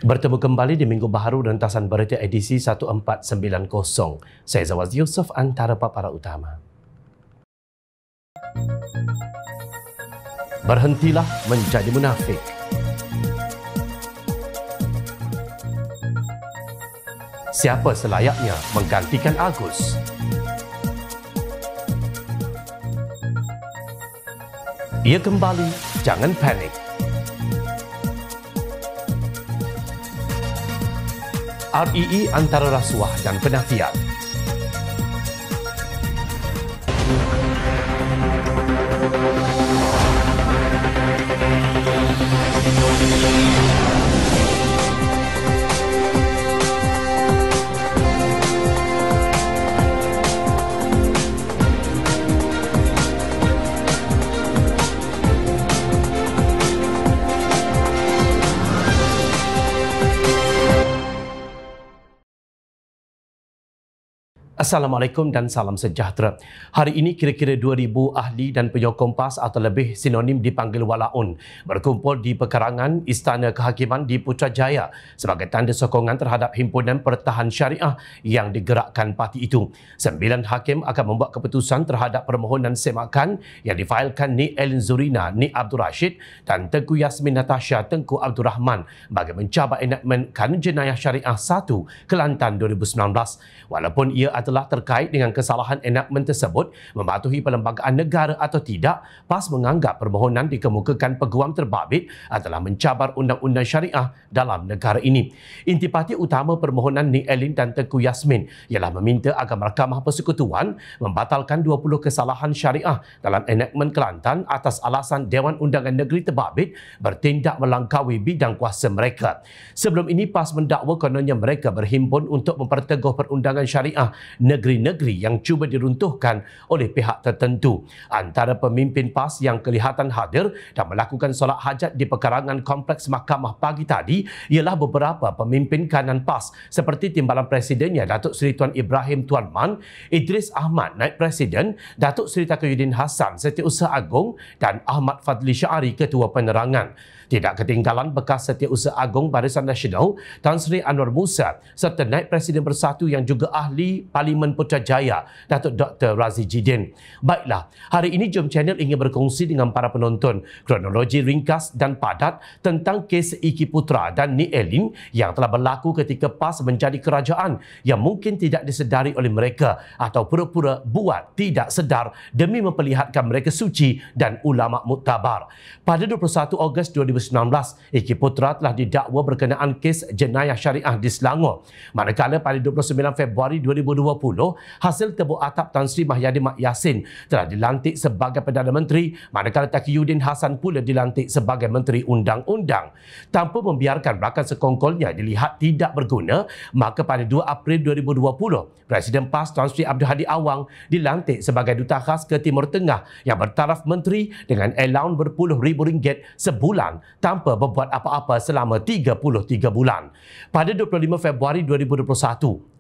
Bertemu kembali di Minggu Baharu Rentasan Berita edisi 1490. Saya Zawaz Yusof, antara paparan utama. Berhentilah menjadi munafik. Siapa selayaknya menggantikan Agus? Ia kembali, jangan panik. REE antara rasuah dan penafian. Assalamualaikum dan salam sejahtera. Hari ini kira-kira 2,000 ahli dan penyokong PAS atau lebih sinonim dipanggil walaun berkumpul di pekarangan Istana Kehakiman di Putrajaya sebagai tanda sokongan terhadap himpunan pertahan syariah yang digerakkan parti itu. 9 hakim akan membuat keputusan terhadap permohonan semakan yang difailkan Nik Elin Zurina, Nik Abdul Rashid dan Tengku Yasmin Natasha Tengku Abdul Rahman bagi mencabar enakmen Kanun Jenayah Syariah 1 Kelantan 2019. Walaupun ia adalah terkait dengan kesalahan enakmen tersebut mematuhi perlembagaan negara atau tidak, PAS menganggap permohonan dikemukakan Peguam Terbabit adalah mencabar undang-undang syariah dalam negara ini. Intipati utama permohonan Nik Elin dan Tengku Yasmin ialah meminta agar Mahkamah Persekutuan membatalkan 20 kesalahan syariah dalam enakmen Kelantan atas alasan Dewan Undangan Negeri Terbabit bertindak melangkaui bidang kuasa mereka. Sebelum ini, PAS mendakwa kononnya mereka berhimpun untuk memperteguh perundangan syariah negeri-negeri yang cuba diruntuhkan oleh pihak tertentu. Antara pemimpin PAS yang kelihatan hadir dan melakukan solat hajat di pekarangan kompleks mahkamah pagi tadi ialah beberapa pemimpin kanan PAS seperti Timbalan Presidennya Datuk Seri Tuan Ibrahim Tuan Man, Idris Ahmad Naib Presiden, Datuk Seri Taqiyuddin Hassan Setiausaha Agong dan Ahmad Fadli Syari Ketua Penerangan. Tidak ketinggalan bekas Setiausaha Agong Barisan Nasional Tan Sri Anwar Musa serta Naib Presiden Bersatu yang juga ahli Parlimen Putrajaya Datuk Dr. Razi Jidin. Baiklah, hari ini Jom Channel ingin berkongsi dengan para penonton kronologi ringkas dan padat tentang kes Iki Putra dan Nik Elin yang telah berlaku ketika PAS menjadi kerajaan yang mungkin tidak disedari oleh mereka atau pura-pura buat tidak sedar demi memperlihatkan mereka suci dan ulama muktabar. Pada 21 Ogos 2019, Iki Putra telah didakwa berkenaan kes jenayah syariah di Selangor. Manakala pada 29 Februari 2020, hasil tebuk atap Tan Sri Mahyadi Mak Yassin telah dilantik sebagai Perdana Menteri, manakala Taqiyuddin Hassan pula dilantik sebagai Menteri Undang-Undang. Tanpa membiarkan rakan sekongkolnya dilihat tidak berguna, maka pada 2 April 2020, Presiden PAS Tan Sri Abdul Hadi Awang dilantik sebagai Duta Khas ke Timur Tengah yang bertaraf menteri dengan allowance berpuluh ribu ringgit sebulan tanpa berbuat apa-apa selama 33 bulan. Pada 25 Februari 2021,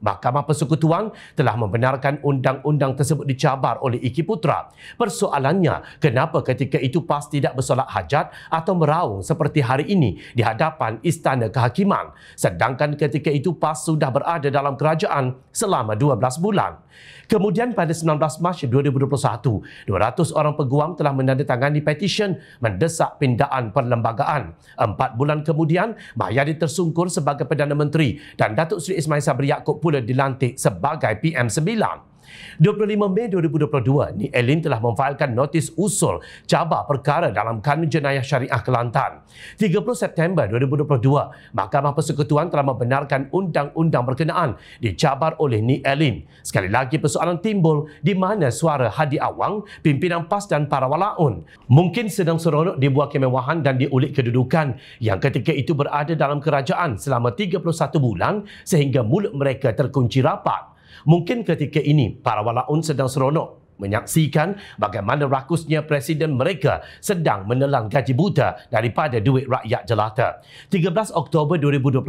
Mahkamah Persekutuan telah membenarkan undang-undang tersebut dicabar oleh Iki Putra. Persoalannya, kenapa ketika itu PAS tidak bersolat hajat atau meraung seperti hari ini di hadapan Istana Kehakiman, sedangkan ketika itu PAS sudah berada dalam kerajaan selama 12 bulan. Kemudian pada 19 Mac 2021, 200 orang peguam telah menandatangani petisyen mendesak pindaan perlembagaan. 4 bulan kemudian, Mahyadi tersungkur sebagai Perdana Menteri dan Datuk Seri Ismail Sabri Yaakob pula dilantik sebagai PM9. 25 Mei 2022, Nik Elin telah memfailkan notis usul cabar perkara dalam Kanun Jenayah Syariah Kelantan. 30 September 2022, Mahkamah Persekutuan telah membenarkan undang-undang berkenaan dicabar oleh Nik Elin. Sekali lagi persoalan timbul di mana suara Hadi Awang, pimpinan PAS dan para walaun mungkin sedang seronok di buah kemewahan dan diulik kedudukan yang ketika itu berada dalam kerajaan selama 31 bulan sehingga mulut mereka terkunci rapat. Mungkin ketika ini para walaun sedang seronok menyaksikan bagaimana rakusnya presiden mereka sedang menelan gaji buta daripada duit rakyat jelata. 13 Oktober 2022,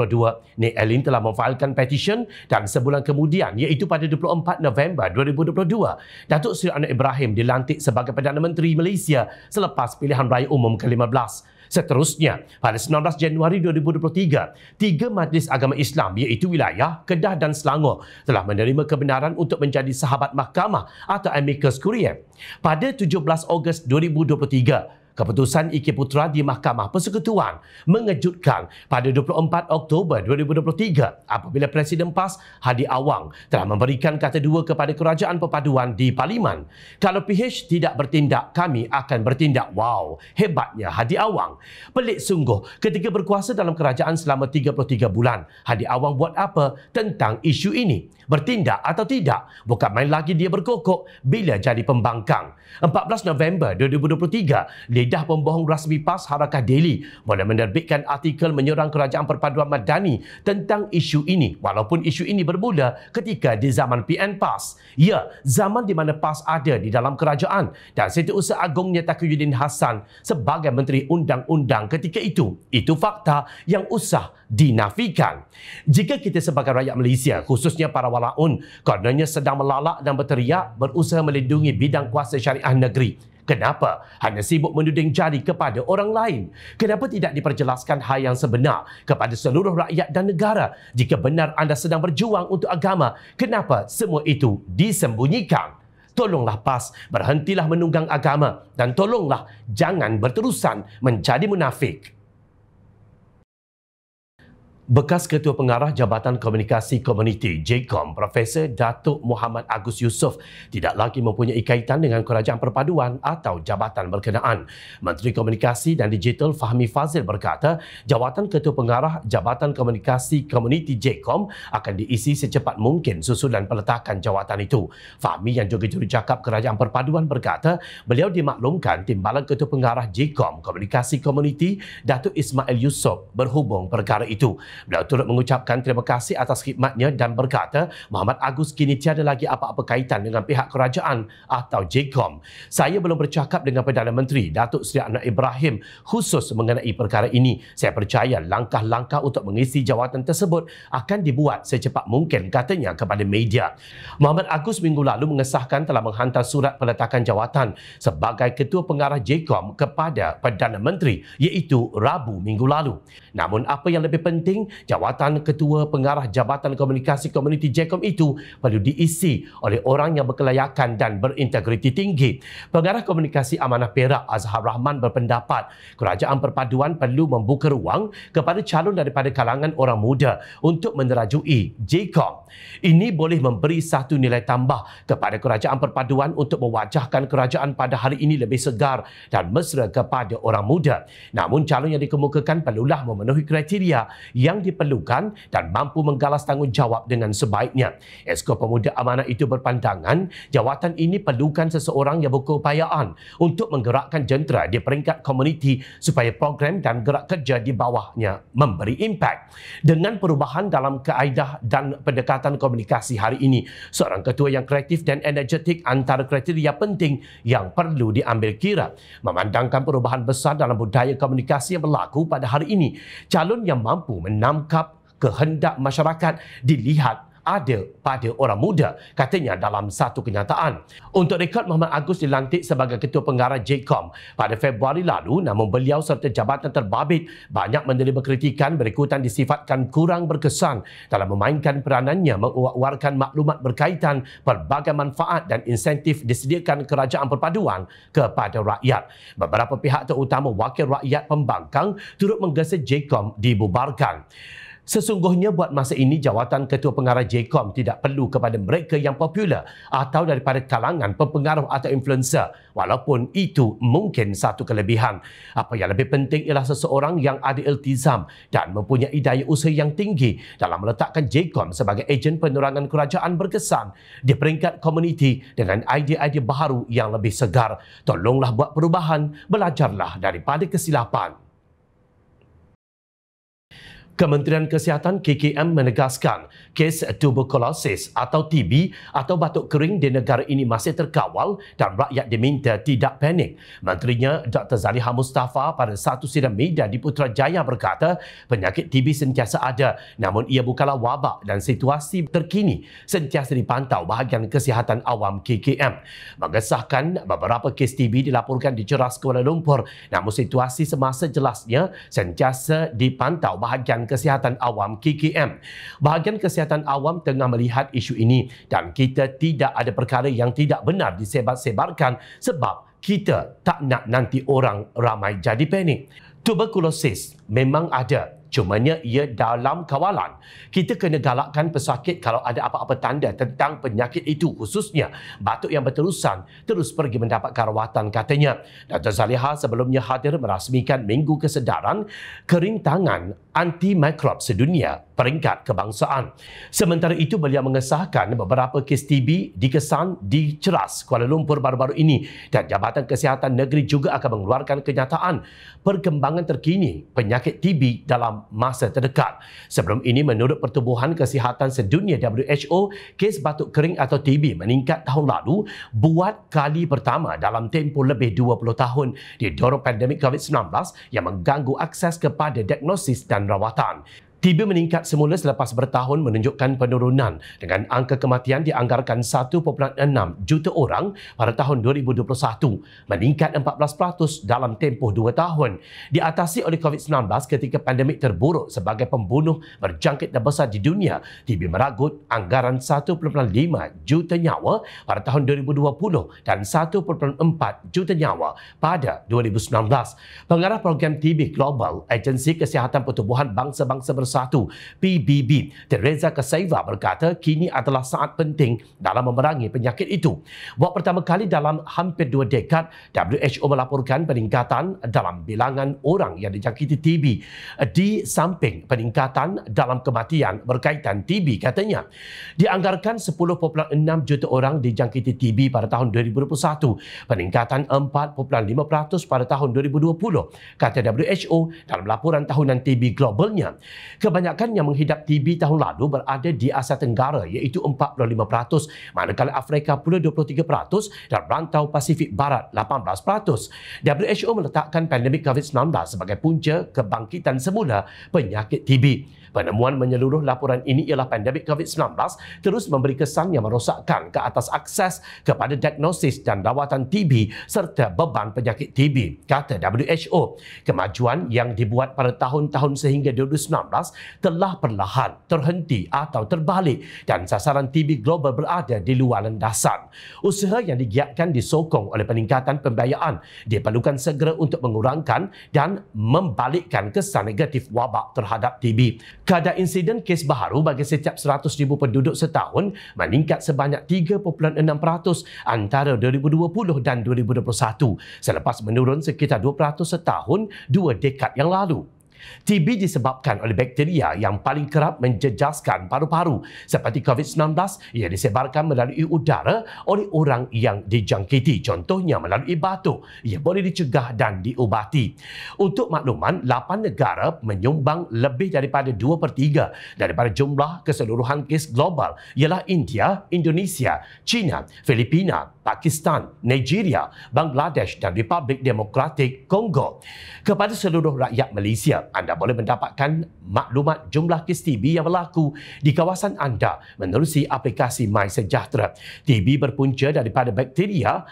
Nik Elin telah memfailkan petisyen dan sebulan kemudian iaitu pada 24 November 2022, Datuk Seri Anwar Ibrahim dilantik sebagai Perdana Menteri Malaysia selepas pilihan raya umum ke-15. Seterusnya, pada 19 Januari 2023, 3 majlis agama Islam iaitu wilayah Kedah dan Selangor telah menerima kebenaran untuk menjadi sahabat mahkamah atau amicus curiae. Pada 17 Ogos 2023, keputusan IK Putra di Mahkamah Persekutuan mengejutkan pada 24 Oktober 2023 apabila Presiden PAS Hadi Awang telah memberikan kata dua kepada Kerajaan Perpaduan di Parlimen. Kalau PH tidak bertindak, kami akan bertindak. Wow, hebatnya Hadi Awang. Pelik sungguh, ketika berkuasa dalam kerajaan selama 33 bulan, Hadi Awang buat apa tentang isu ini? Bertindak atau tidak? Bukan main lagi dia berkokok bila jadi pembangkang. 14 November 2023, Lidah Pembohong Rasmi PAS Harakah Daily mula menerbitkan artikel menyerang Kerajaan Perpaduan Madani tentang isu ini, walaupun isu ini bermula ketika di zaman PN PAS. Ya, zaman di mana PAS ada di dalam kerajaan dan Setiausaha Agungnya Taqiyuddin Hassan sebagai Menteri Undang-Undang ketika itu. Itu fakta yang usah dinafikan. Jika kita sebagai rakyat Malaysia, khususnya para walaun, kononnya sedang melalak dan berteriak berusaha melindungi bidang kuasa syariah negeri, kenapa hanya sibuk menuding jari kepada orang lain? Kenapa tidak diperjelaskan hal yang sebenar kepada seluruh rakyat dan negara? Jika benar anda sedang berjuang untuk agama, kenapa semua itu disembunyikan? Tolonglah PAS, berhentilah menunggang agama dan tolonglah jangan berterusan menjadi munafik. Bekas Ketua Pengarah Jabatan Komunikasi Komuniti JKOM, Profesor Datuk Muhammad Agus Yusof tidak lagi mempunyai kaitan dengan Kerajaan Perpaduan atau jabatan berkenaan. Menteri Komunikasi dan Digital Fahmi Fazil berkata, jawatan Ketua Pengarah Jabatan Komunikasi Komuniti JKOM akan diisi secepat mungkin susulan peletakan jawatan itu. Fahmi yang juga jurucakap Kerajaan Perpaduan berkata, beliau dimaklumkan Timbalan Ketua Pengarah JKOM Komunikasi Komuniti Datuk Ismail Yusof berhubung perkara itu. Beliau turut mengucapkan terima kasih atas khidmatnya dan berkata Muhammad Agus kini tiada lagi apa-apa kaitan dengan pihak kerajaan atau JKOM. Saya belum bercakap dengan Perdana Menteri Datuk Seri Anwar Ibrahim khusus mengenai perkara ini. Saya percaya langkah-langkah untuk mengisi jawatan tersebut akan dibuat secepat mungkin, katanya kepada media. Muhammad Agus minggu lalu mengesahkan telah menghantar surat peletakan jawatan sebagai Ketua Pengarah JKOM kepada Perdana Menteri iaitu Rabu minggu lalu. Namun apa yang lebih penting, jawatan Ketua Pengarah Jabatan Komunikasi Komuniti JKOM itu perlu diisi oleh orang yang berkelayakan dan berintegriti tinggi. Pengarah Komunikasi Amanah Perak Azhar Rahman berpendapat Kerajaan Perpaduan perlu membuka ruang kepada calon daripada kalangan orang muda untuk menerajui JKOM. Ini boleh memberi satu nilai tambah kepada Kerajaan Perpaduan untuk mewajahkan kerajaan pada hari ini lebih segar dan mesra kepada orang muda. Namun calon yang dikemukakan perlulah memenuhi kriteria yang diperlukan dan mampu menggalas tanggungjawab dengan sebaiknya. Esko Pemuda Amanah itu berpandangan jawatan ini perlukan seseorang yang berkeupayaan untuk menggerakkan jentera di peringkat komuniti supaya program dan gerak kerja di bawahnya memberi impak. Dengan perubahan dalam kaedah dan pendekatan komunikasi hari ini, seorang ketua yang kreatif dan energetik antara kriteria penting yang perlu diambil kira. Memandangkan perubahan besar dalam budaya komunikasi yang berlaku pada hari ini, calon yang mampu menangkap kehendak masyarakat dilihat ada pada orang muda, katanya dalam satu kenyataan. Untuk rekod, Muhammad Agus dilantik sebagai Ketua Pengarah JKOM pada Februari lalu, namun beliau serta jabatan terbabit banyak menerima kritikan berikutan disifatkan kurang berkesan dalam memainkan peranannya mengeluarkan maklumat berkaitan pelbagai manfaat dan insentif disediakan Kerajaan Perpaduan kepada rakyat. Beberapa pihak terutama wakil rakyat pembangkang turut menggesa JKOM dibubarkan. Sesungguhnya buat masa ini jawatan Ketua Pengarah JKOM tidak perlu kepada mereka yang popular atau daripada kalangan pempengaruh atau influencer, walaupun itu mungkin satu kelebihan. Apa yang lebih penting ialah seseorang yang ada iltizam dan mempunyai daya usaha yang tinggi dalam meletakkan JKOM sebagai ejen penerangan kerajaan berkesan di peringkat komuniti dengan idea-idea baharu yang lebih segar. Tolonglah buat perubahan, belajarlah daripada kesilapan. Kementerian Kesihatan KKM menegaskan kes tuberkulosis atau TB atau batuk kering di negara ini masih terkawal dan rakyat diminta tidak panik. Menterinya Dr. Zaliha Mustafa pada satu sidang media di Putrajaya berkata penyakit TB sentiasa ada namun ia bukanlah wabak dan situasi terkini sentiasa dipantau bahagian kesihatan awam KKM. Mengesahkan beberapa kes TB dilaporkan di Ceras Kuala Lumpur namun situasi semasa jelasnya sentiasa dipantau bahagian kesihatan awam KKM. Bahagian kesihatan awam tengah melihat isu ini dan kita tidak ada perkara yang tidak benar disebar-sebarkan sebab kita tak nak nanti orang ramai jadi panik. Tuberkulosis memang ada, cumanya ia dalam kawalan. Kita kena galakkan pesakit kalau ada apa-apa tanda tentang penyakit itu, khususnya batuk yang berterusan, terus pergi mendapatkan rawatan, katanya. Dr. Zaliha sebelumnya hadir merasmikan Minggu Kesedaran Kerintangan Antimikrob Sedunia peringkat kebangsaan. Sementara itu, beliau mengesahkan beberapa kes TB dikesan di Ceras, Kuala Lumpur baru-baru ini dan Jabatan Kesihatan Negeri juga akan mengeluarkan kenyataan perkembangan terkini penyakit TB dalam masa terdekat. Sebelum ini, menurut Pertubuhan Kesihatan Sedunia WHO, kes batuk kering atau TB meningkat tahun lalu buat kali pertama dalam tempoh lebih 20 tahun didorong pandemik COVID-19 yang mengganggu akses kepada diagnosis dan rawatan. TB meningkat semula selepas bertahun menunjukkan penurunan dengan angka kematian dianggarkan 1.6 juta orang pada tahun 2021, meningkat 14% dalam tempoh 2 tahun. Diatasi oleh COVID-19 ketika pandemik terburuk sebagai pembunuh berjangkit terbesar di dunia, TB meragut anggaran 1.5 juta nyawa pada tahun 2020 dan 1.4 juta nyawa pada 2019. Pengarah program TB Global, Agensi Kesihatan Pertubuhan Bangsa-Bangsa Bersatu PBB, Teresa Kasaiva berkata kini adalah saat penting dalam memerangi penyakit itu. Buat pertama kali dalam hampir 2 dekad, WHO melaporkan peningkatan dalam bilangan orang yang dijangkiti TB di samping peningkatan dalam kematian berkaitan TB, katanya. Dianggarkan 10.6 juta orang dijangkiti TB pada tahun 2021, peningkatan 4.5% pada tahun 2020, kata WHO dalam laporan tahunan TB globalnya. Kebanyakan yang menghidap TB tahun lalu berada di Asia Tenggara iaitu 45%, manakala Afrika pula 23% dan rantau Pasifik Barat 18%. WHO meletakkan pandemik COVID-19 sebagai punca kebangkitan semula penyakit TB. Penemuan menyeluruh laporan ini ialah pandemik COVID-19 terus memberi kesan yang merosakkan ke atas akses kepada diagnosis dan rawatan TB serta beban penyakit TB, kata WHO. Kemajuan yang dibuat pada tahun-tahun sehingga 2019 telah perlahan terhenti atau terbalik dan sasaran TB global berada di luar landasan. Usaha yang digiatkan disokong oleh peningkatan pembiayaan diperlukan segera untuk mengurangkan dan membalikkan kesan negatif wabak terhadap TB. Kadar insiden kes baharu bagi setiap 100,000 penduduk setahun meningkat sebanyak 3.6% antara 2020 dan 2021 selepas menurun sekitar 2% setahun 2 dekad yang lalu. TB disebabkan oleh bakteria yang paling kerap menjejaskan paru-paru seperti COVID-19 yang disebarkan melalui udara oleh orang yang dijangkiti, contohnya melalui batuk. Ia boleh dicegah dan diubati. Untuk makluman, 8 negara menyumbang lebih daripada 2/3 daripada jumlah keseluruhan kes global ialah India, Indonesia, China, Filipina, Pakistan, Nigeria, Bangladesh dan Republik Demokratik Kongo. Kepada seluruh rakyat Malaysia, anda boleh mendapatkan maklumat jumlah kes TB yang berlaku di kawasan anda menerusi aplikasi MySejahtera. TB berpunca daripada bakteria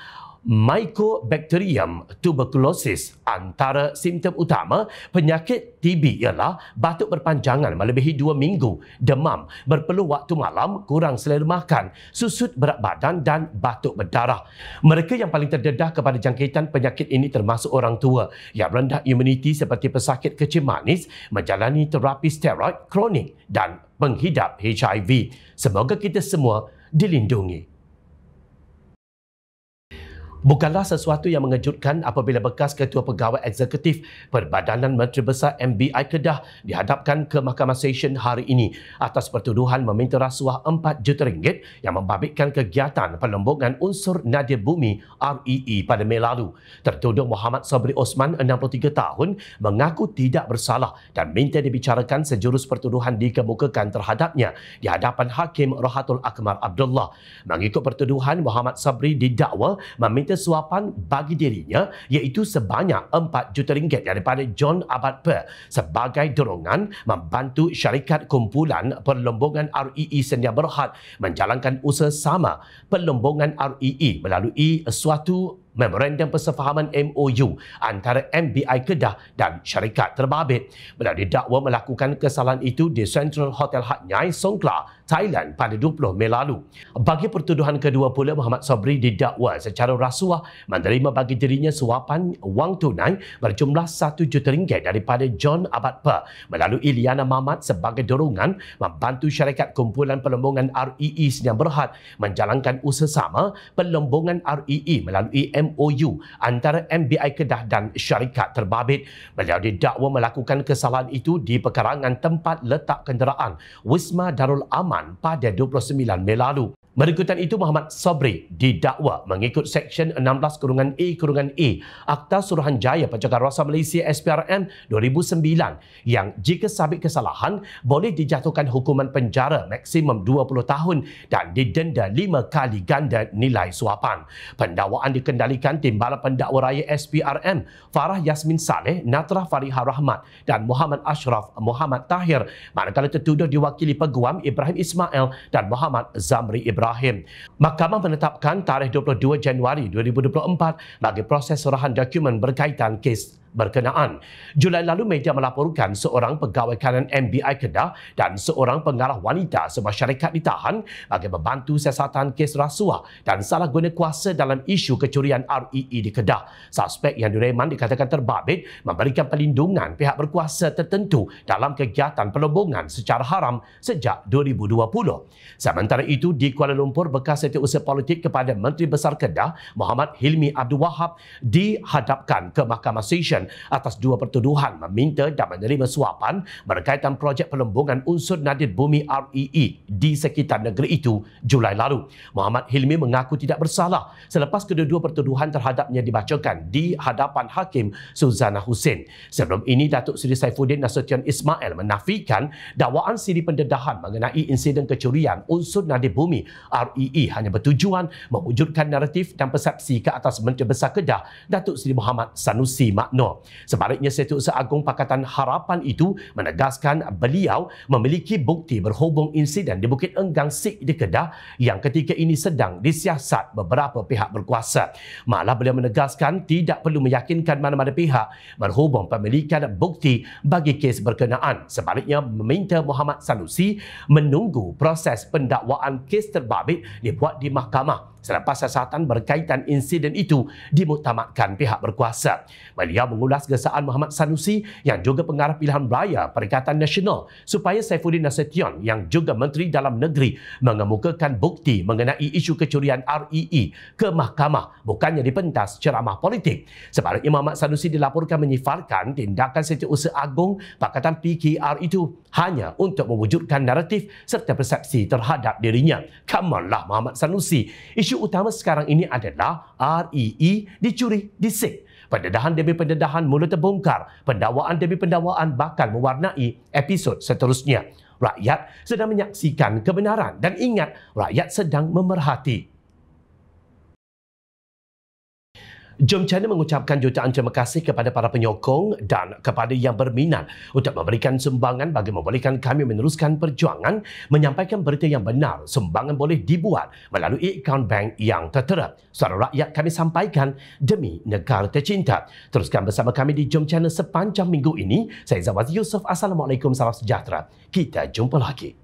Mycobacterium tuberculosis. Antara simptom utama penyakit TB ialah batuk berpanjangan melebihi 2 minggu, demam, berpeluh waktu malam, kurang selera makan, susut berat badan dan batuk berdarah. Mereka yang paling terdedah kepada jangkitan penyakit ini termasuk orang tua yang rendah imuniti seperti pesakit kecil manis, menjalani terapi steroid kronik dan penghidap HIV. Semoga kita semua dilindungi. Bukanlah sesuatu yang mengejutkan apabila bekas Ketua Pegawai Eksekutif Perbadanan Menteri Besar MBI Kedah dihadapkan ke Mahkamah Session hari ini atas pertuduhan meminta rasuah RM4 juta yang membabitkan kegiatan pelembungan unsur Nadir Bumi REE pada Mei lalu. Tertuduh Muhammad Sabri Osman, 63 tahun, mengaku tidak bersalah dan minta dibicarakan sejurus pertuduhan dikemukakan terhadapnya di hadapan Hakim Rohatul Akmal Abdullah. Mengikut pertuduhan, Muhammad Sabri didakwa meminta suapan bagi dirinya iaitu sebanyak RM4 juta daripada John Abad Per sebagai dorongan membantu syarikat kumpulan perlombongan REE Sedia Berhad menjalankan usaha sama perlombongan REE melalui suatu Memorandum Persefahaman MOU antara MBI Kedah dan syarikat terbabit. Beliau didakwa melakukan kesalahan itu di Central Hotel Hat Yai, Songkhla, Thailand pada 20 Mei lalu. Bagi pertuduhan kedua pula, Muhammad Sabri didakwa secara rasuah menerima bagi dirinya suapan wang tunai berjumlah RM1 juta daripada John Abad Per melalui Liana Mamat sebagai dorongan membantu syarikat kumpulan perlombongan REE Sedia Berhad menjalankan usaha sama perlombongan REE melalui MOU antara MBI Kedah dan syarikat terbabit. Beliau didakwa melakukan kesalahan itu di pekarangan tempat letak kenderaan Wisma Darul Aman pada 29 Mei lalu. Berikutan itu, Muhammad Sabri didakwa mengikut Seksyen 16-A-A Akta Suruhanjaya Pencegahan Rasuah Malaysia SPRM 2009 yang jika sabit kesalahan boleh dijatuhkan hukuman penjara maksimum 20 tahun dan didenda 5 kali ganda nilai suapan. Pendakwaan dikendalikan Timbalan Pendakwa Raya SPRM Farah Yasmin Saleh, Natrah Fariha Rahmat dan Muhammad Ashraf Muhammad Tahir, manakala tertuduh diwakili Peguam Ibrahim Ismail dan Muhammad Zamri Ibrahim. Mahkamah menetapkan tarikh 22 Januari 2024 bagi proses serahan dokumen berkaitan kes berkenaan. Julai lalu, media melaporkan seorang pegawai kanan MBI Kedah dan seorang pengarah wanita sebuah syarikat ditahan bagi membantu siasatan kes rasuah dan salah guna kuasa dalam isu kecurian REE di Kedah. Suspek yang direman dikatakan terbabit memberikan perlindungan pihak berkuasa tertentu dalam kegiatan perlombongan secara haram sejak 2020. Sementara itu, di Kuala Lumpur, bekas setiausaha politik kepada Menteri Besar Kedah Muhammad Hilmi Abdul Wahab dihadapkan ke Mahkamah Session atas dua pertuduhan meminta dan menerima suapan berkaitan projek perlombongan unsur Nadir Bumi REE di sekitar negeri itu Julai lalu. Muhammad Hilmi mengaku tidak bersalah selepas kedua-dua pertuduhan terhadapnya dibacakan di hadapan Hakim Suzana Hussein. Sebelum ini, Datuk Seri Saifuddin Nasution Ismail menafikan dakwaan siri pendedahan mengenai insiden kecurian unsur Nadir Bumi REE hanya bertujuan mewujudkan naratif dan persepsi ke atas Menteri Besar Kedah Datuk Seri Muhammad Sanusi Makno. Sebaliknya, Setiausaha Agung Pakatan Harapan itu menegaskan beliau memiliki bukti berhubung insiden di Bukit Enggang Sik di Kedah yang ketika ini sedang disiasat beberapa pihak berkuasa. Malah beliau menegaskan tidak perlu meyakinkan mana-mana pihak berhubung pemilikan bukti bagi kes berkenaan. Sebaliknya, meminta Muhammad Sanusi menunggu proses pendakwaan kes terbabit dibuat di mahkamah selepas siasatan berkaitan insiden itu dimuktamadkan pihak berkuasa. Beliau mengulas gesaan Muhammad Sanusi yang juga pengarah pilihan raya Perikatan Nasional supaya Saifuddin Nasution yang juga Menteri Dalam Negeri mengemukakan bukti mengenai isu kecurian REE ke mahkamah, bukannya dipentas ceramah politik. Sebaliknya, Muhammad Sanusi dilaporkan menyifarkan tindakan Setiausaha Agung Pakatan PKR itu hanya untuk mewujudkan naratif serta persepsi terhadap dirinya. Come on lah Muhammad Sanusi. Isu utama sekarang ini adalah REE dicuri disik. Pendedahan demi pendedahan mula terbongkar. Pendakwaan demi pendakwaan bakal mewarnai episod seterusnya. Rakyat sedang menyaksikan kebenaran dan ingat, rakyat sedang memerhati. Jom Channel mengucapkan jutaan terima kasih kepada para penyokong dan kepada yang berminat untuk memberikan sumbangan bagi membolehkan kami meneruskan perjuangan menyampaikan berita yang benar. Sumbangan boleh dibuat melalui akaun bank yang tertera. Suara rakyat kami sampaikan demi negara tercinta. Teruskan bersama kami di Jom Channel sepanjang minggu ini. Saya Zawaz Yusof. Assalamualaikum, salam sejahtera. Kita jumpa lagi.